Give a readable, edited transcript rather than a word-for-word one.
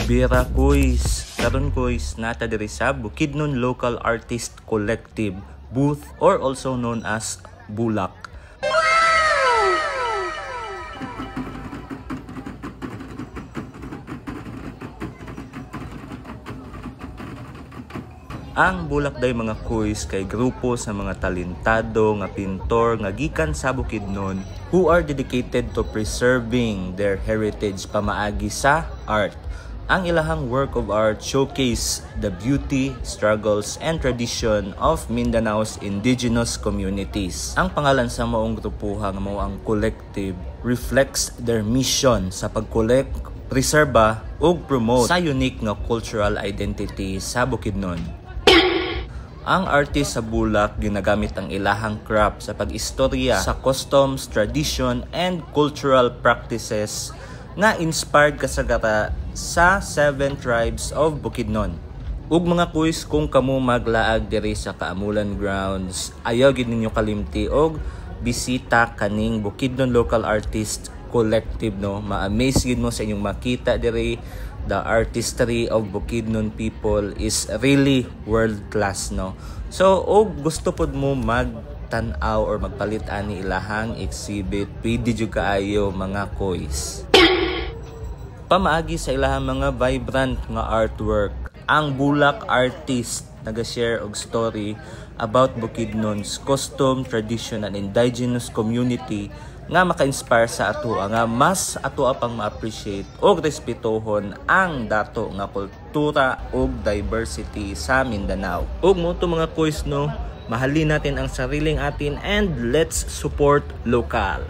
Bira Kuys, karon Kuys nata diri sa Bukidnon Local Artist Collective booth or also known as Bulak. Ang Bulak day mga Kuys kay grupo sa mga talentado nga pintor nga gikan sa Bukidnon who are dedicated to preserving their heritage pamaagi sa art. Ang ilahang work of art showcase the beauty, struggles, and tradition of Mindanao's indigenous communities. Ang pangalan sa maong grupuha nga mao ang collective reflects their mission sa pag-collect, preserba, ug promote sa unique nga cultural identity sa Bukidnon. Ang artist sa Bulak ginagamit ang ilahang craft sa pag-istorya sa customs, tradition, and cultural practices nga inspired kasagara sa 7 tribes of Bukidnon. Ug mga Kuys, kung kamo maglaag diri sa Kaamulan Grounds, ayaw gid ninyo kalimti og bisita kaning Bukidnon Local Artist Collective no. Ma-amaze gid mo sa inyong makita diri. The artistry of Bukidnon people is really world class no. So og gusto pod mo magtan-aw or magpalit ani ilahang exhibit, pwede jud kaayo mga Kuys. Pamaagi sa ilahang mga vibrant nga artwork, ang Bulak artist naga-share og story about Bukidnon's custom, tradition, and indigenous community nga maka-inspire sa ato nga mas ato pang ma-appreciate og respetohon ang dato nga kultura ug diversity sa Mindanao. Ug mo to mga Kuys no, mahalin natin ang sariling atin and let's support local.